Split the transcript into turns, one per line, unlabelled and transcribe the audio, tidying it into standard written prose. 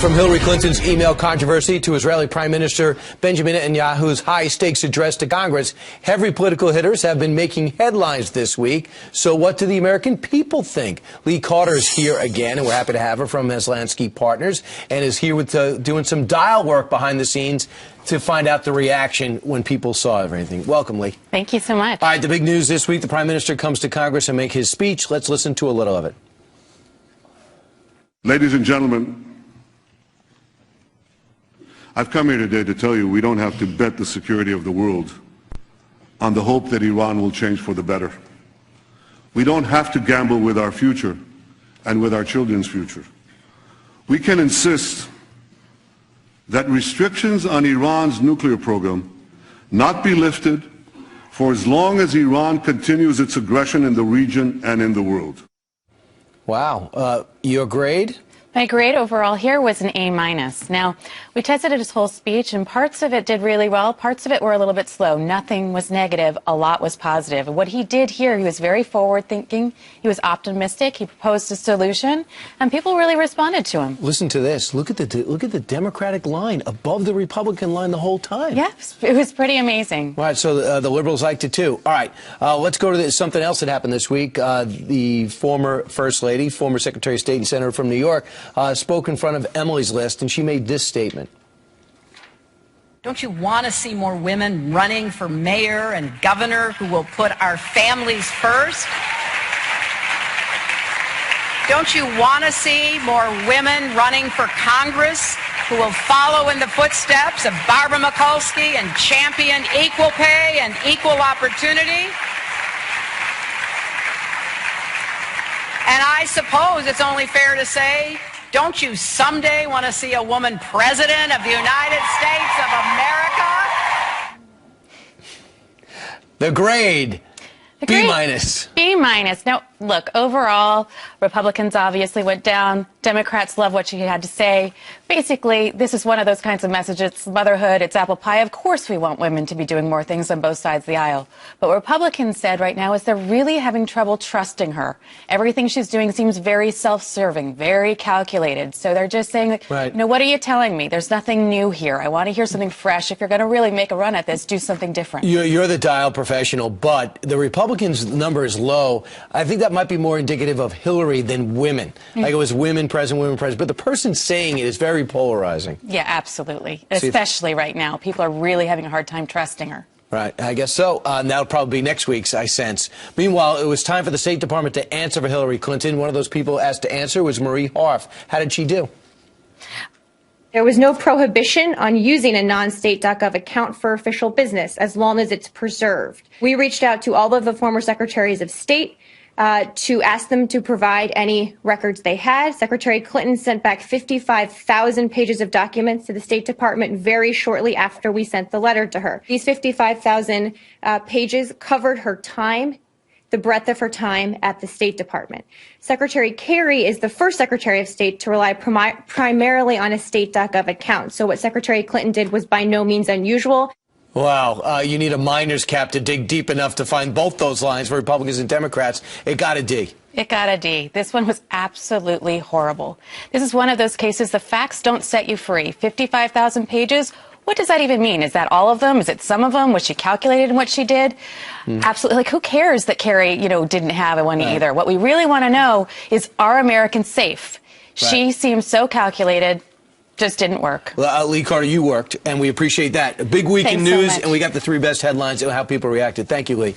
From Hillary Clinton's email controversy to Israeli Prime Minister Benjamin Netanyahu's high-stakes address to Congress, heavy political hitters have been making headlines this week. So what do the American people think? Lee Carter's here again, and we're happy to have her from Maslansky Partners, and is here with doing some dial work behind the scenes to find out the reaction when people saw everything. Welcome, Lee.
Thank you so much.
All right, the big news this week, the Prime Minister comes to Congress and makes his speech. Let's listen to a little of it.
Ladies and gentlemen, I've come here today to tell you we don't have to bet the security of the world on the hope that Iran will change for the better. We don't have to gamble with our future and with our children's future. We can insist that restrictions on Iran's nuclear program not be lifted for as long as Iran continues its aggression in the region and in the world.
Wow. Your grade?
My grade overall here was an A-. Now, we tested his whole speech, and parts of it did really well. Parts of it were a little bit slow. Nothing was negative. A lot was positive. What he did here, he was very forward-thinking. He was optimistic. He proposed a solution, and people really responded to him.
Listen to this. Look at the Democratic line above the Republican line the whole time.
Yes, it was pretty amazing.
All right, so the liberals liked it too. All right, let's go to something else that happened this week. The former First Lady, former Secretary of State and Senator from New York, spoke in front of Emily's List, and she made this statement.
Don't you want to see more women running for mayor and governor who will put our families first? Don't you want to see more women running for Congress who will follow in the footsteps of Barbara Mikulski and champion equal pay and equal opportunity? And I suppose it's only fair to say, don't you someday want to see a woman president of the United States of America?
The grade. B-.
B-. Now, look, overall, Republicans obviously went down. Democrats love what she had to say. Basically, this is one of those kinds of messages. It's motherhood, it's apple pie. Of course we want women to be doing more things on both sides of the aisle. But what Republicans said right now is they're really having trouble trusting her. Everything she's doing seems very self-serving, very calculated. So they're just saying,
right.
You know, what are you telling me? There's nothing new here. I want to hear something fresh. If you're going to really make a run at this, do something different.
You're the dial professional, but the Republicans' number is low. I think that might be more indicative of Hillary than women. Like it was women president, but the person saying it is very polarizing.
Yeah, absolutely. Especially right now. People are really having a hard time trusting her.
Right, I guess so. That'll probably be next week's, I sense. Meanwhile, it was time for the State Department to answer for Hillary Clinton. One of those people asked to answer was Marie Harf. How did she do?
There was no prohibition on using a non-state.gov account for official business as long as it's preserved. We reached out to all of the former secretaries of state to ask them to provide any records they had. Secretary Clinton sent back 55,000 pages of documents to the State Department very shortly after we sent the letter to her. These 55,000 pages covered her time, the breadth of her time at the State Department. Secretary Kerry is the first Secretary of State to rely primarily on a state.gov account. So what Secretary Clinton did was by no means unusual.
Wow, you need a miner's cap to dig deep enough to find both those lines for Republicans and Democrats. It got a D.
It got a D. This one was absolutely horrible. This is one of those cases, the facts don't set you free. 55,000 pages. What does that even mean? Is that all of them? Is it some of them? Was she calculated in what she did? Absolutely. Like, who cares that Kerry, didn't have one either? What we really want to know is, are Americans safe? Right. She seems so calculated. Just didn't work.
Well, Lee Carter, you worked, and we appreciate that. A big week in news, and we got the three best headlines and how people reacted. Thank you, Lee.